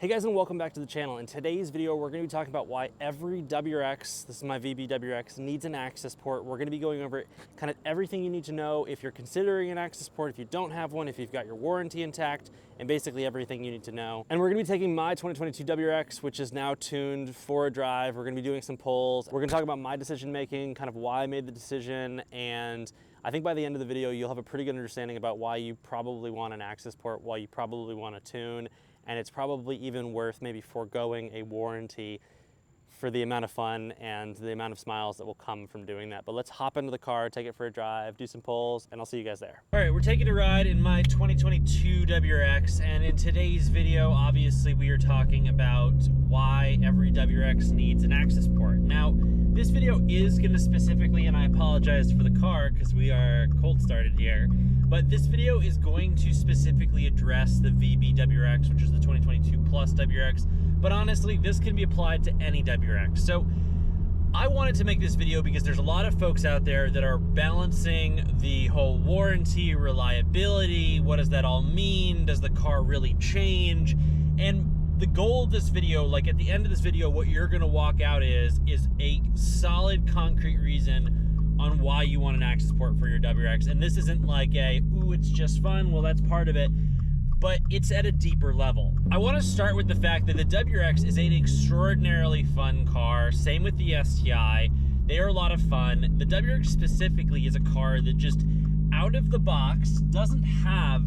Hey guys, and welcome back to the channel. In today's video, we're going to be talking about why every WRX, this is my VB WRX, needs an access port. We're going to be going over kind of everything you need to know if you're considering an access port, if you don't have one, if you've got your warranty intact, and basically everything you need to know. And we're going to be taking my 2022 WRX, which is now tuned for a drive. We're going to be doing some polls. We're going to talk about my decision making, kind of why I made the decision, and I think by the end of the video, you'll have a pretty good understanding about why you probably want an access port, why you probably want a tune, and it's probably even worth maybe foregoing a warranty for the amount of fun and the amount of smiles that will come from doing that. But let's hop into the car, take it for a drive, do some polls, and I'll see you guys there. All right, we're taking a ride in my 2022 WRX, and in today's video, obviously we are talking about why every WRX needs an access port. Now, this video is gonna specifically, and I apologize for the car because we are cold started here, but this video is going to specifically address the VB WRX, which is the 2022 Plus WRX, but honestly, this can be applied to any WRX. So I wanted to make this video because there's a lot of folks out there that are balancing the whole warranty, reliability, what does that all mean? Does the car really change? And the goal of this video, like at the end of this video, what you're gonna walk out is a solid concrete reason on why you want an access port for your WRX. And this isn't like a, ooh, it's just fun, well, that's part of it, but it's at a deeper level. I wanna start with the fact that the WRX is an extraordinarily fun car, same with the STI. They are a lot of fun. The WRX specifically is a car that just out of the box doesn't have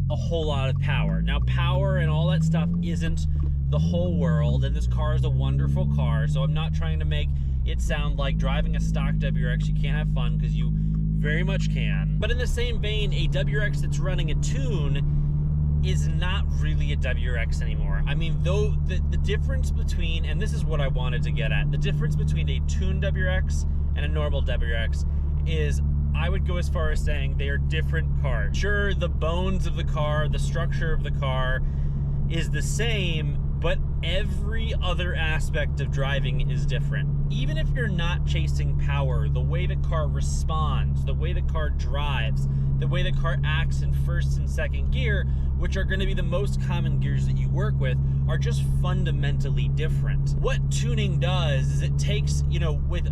a whole lot of power. Now, power and all that stuff isn't the whole world, and this car is a wonderful car, so I'm not trying to make it sound like driving a stock WRX you can't have fun, because you very much can. But in the same vein, a WRX that's running a tune is not really a WRX anymore. I mean, though the difference between, and this is what I wanted to get at, the difference between a tuned WRX and a normal WRX is, I would go as far as saying they are different cars. Sure, the bones of the car, the structure of the car is the same, but every other aspect of driving is different. Even if you're not chasing power, the way the car responds, the way the car drives, the way the car acts in first and second gear, which are going to be the most common gears that you work with, are just fundamentally different. What tuning does is it takes, you know, with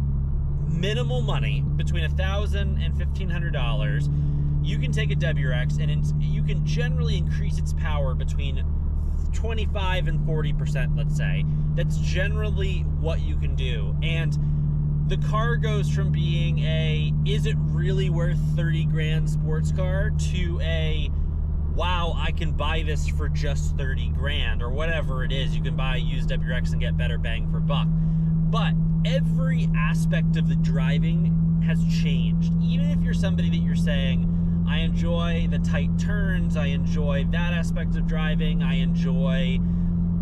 minimal money, between $1,000 and $1,500, you can take a WRX and you can generally increase its power between 25 and 40%, let's say. That's generally what you can do. And the car goes from being a, is it really worth 30 grand sports car, to a, wow, I can buy this for just 30 grand, or whatever it is. You can buy a used WRX and get better bang for buck. But every aspect of the driving has changed. Even if you're somebody that you're saying, I enjoy the tight turns, I enjoy that aspect of driving, I enjoy,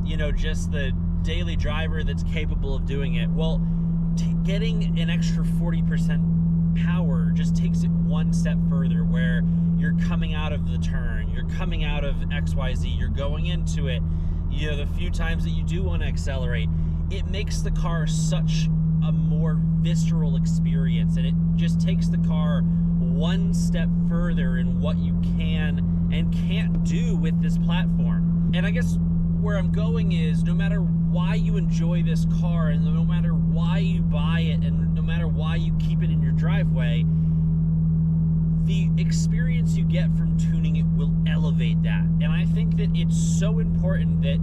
you know, just the daily driver that's capable of doing it. Well, getting an extra 40% power just takes it one step further, where you're coming out of the turn, you're coming out of XYZ, you're going into it, you know, the few times that you do want to accelerate, it makes the car such a more visceral experience, and it just takes the car one step further in what you can and can't do with this platform. And I guess where I'm going is, no matter why you enjoy this car, and no matter why you buy it, and no matter why you keep it in your driveway, the experience you get from tuning it will elevate that. And I think that it's so important that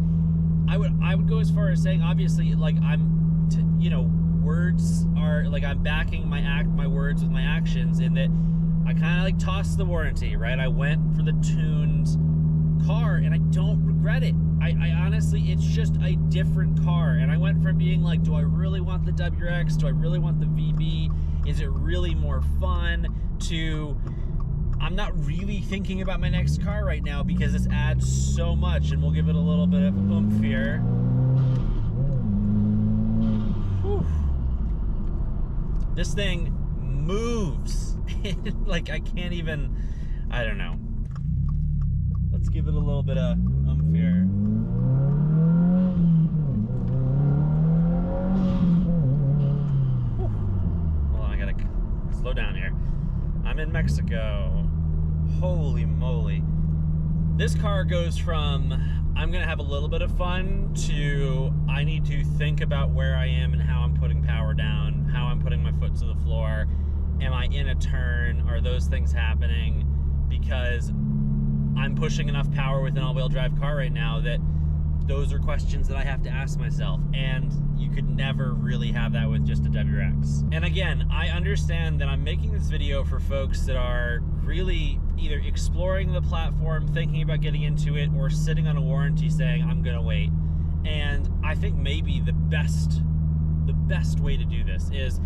I would go as far as saying, obviously, like, you know, words are like, I'm backing my words with my actions, in that I kind of like tossed the warranty, right? I went for the tuned car, and I don't regret it. I honestly, it's just a different car, and I went from being like, do I really want the WRX? Do I really want the VB? Is it really more fun? To, I'm not really thinking about my next car right now because this adds so much, and we'll give it a little bit of oomph here. Whew. This thing moves. Like, I can't even, I don't know. Let's give it a little bit of oomph here. Hold on, I gotta slow down here. I'm in Mexico. Holy moly. This car goes from, I'm gonna have a little bit of fun to, I need to think about where I am and how I'm putting power down, how I'm putting my foot to the floor. Am I in a turn? Are those things happening? Because I'm pushing enough power with an all-wheel drive car right now that those are questions that I have to ask myself, and you could never really have that with just a WRX. And again, I understand that I'm making this video for folks that are really either exploring the platform, thinking about getting into it, or sitting on a warranty saying, I'm gonna wait. And I think maybe the best way to do this is,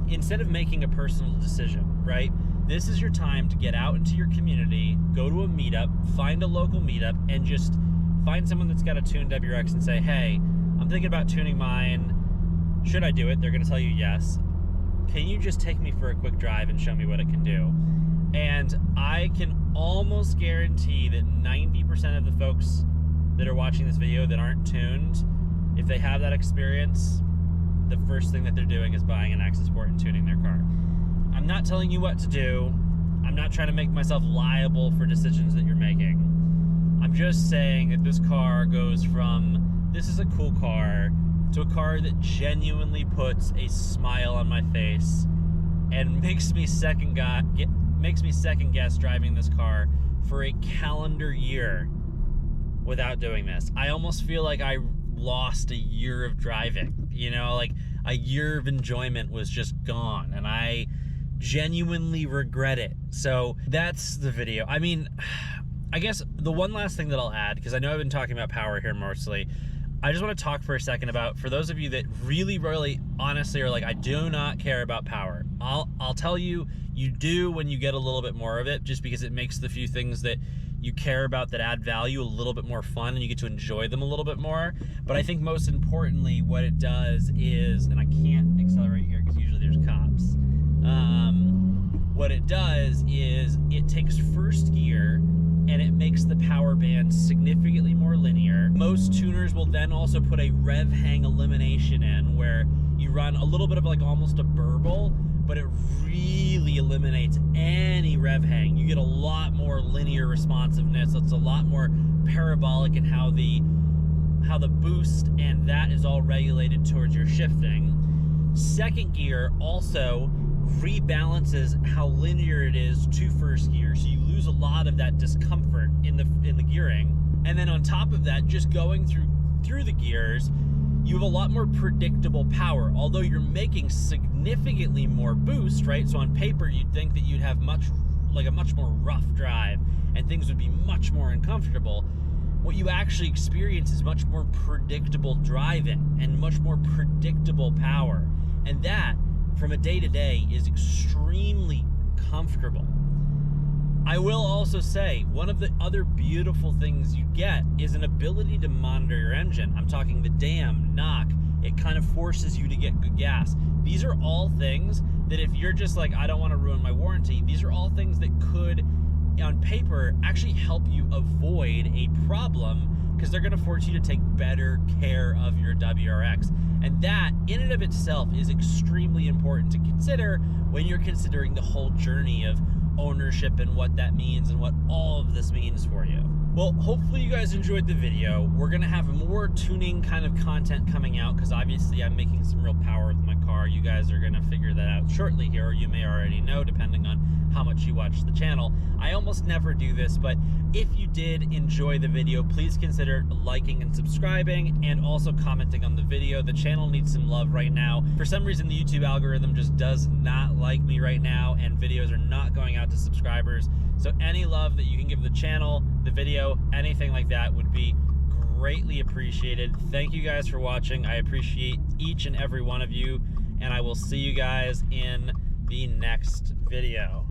instead of making a personal decision, right? This is your time to get out into your community, go to a meetup, find a local meetup, and just find someone that's got a tuned WRX and say, hey, I'm thinking about tuning mine. Should I do it? They're gonna tell you yes. Can you just take me for a quick drive and show me what it can do? And I can almost guarantee that 90% of the folks that are watching this video that aren't tuned, if they have that experience, the first thing that they're doing is buying an Accessport and tuning their car. I'm not telling you what to do. I'm not trying to make myself liable for decisions that you're making. I'm just saying that this car goes from, this is a cool car, to a car that genuinely puts a smile on my face and makes me second guess driving this car for a calendar year without doing this. I almost feel like I lost a year of driving, you know, like a year of enjoyment was just gone, and I genuinely regret it. So that's the video. I mean, I guess the one last thing that I'll add, because I know I've been talking about power here mostly, I just want to talk for a second about, for those of you that really honestly are like, I do not care about power. I'll tell you, you do when you get a little bit more of it, just because it makes the few things that you care about that add value a little bit more fun, and you get to enjoy them a little bit more. But I think most importantly, what it does is, and I can't accelerate here because usually there's cops. What it does is it takes first gear and it makes the power band significantly more linear. Most tuners will then also put a rev hang elimination in, where you run a little bit of like almost a burble, but it really eliminates any rev hang. You get a lot more linear responsiveness. It's a lot more parabolic in how the boost and that is all regulated towards your shifting. Second gear also rebalances how linear it is to first gear, so you lose a lot of that discomfort in the gearing. And then on top of that, just going through the gears, you have a lot more predictable power, although you're making significantly more boost, right? So on paper, you'd think that you'd have a much more rough drive and things would be much more uncomfortable. What you actually experience is much more predictable driving and much more predictable power. And that, from a day-to-day, is extremely comfortable. I will also say, one of the other beautiful things you get is an ability to monitor your engine. I'm talking the dam, knock. It kind of forces you to get good gas. These are all things that if you're just like, I don't want to ruin my warranty, these are all things that could, on paper, actually help you avoid a problem, because they're going to force you to take better care of your WRX. And that, in and of itself, is extremely important to consider when you're considering the whole journey of ownership and what that means and what all of this means for you. Well, hopefully you guys enjoyed the video. We're gonna have more tuning kind of content coming out, because obviously I'm making some real power with my car. You guys are gonna figure that out shortly here, or you may already know, depending on how much you watch the channel. I almost never do this, but if you did enjoy the video, please consider liking and subscribing, and also commenting on the video. The channel needs some love right now. For some reason, the YouTube algorithm just does not like me right now, and videos are not going out to subscribers. So any love that you can give the channel, the video, anything like that would be greatly appreciated. Thank you guys for watching. I appreciate each and every one of you, and I will see you guys in the next video.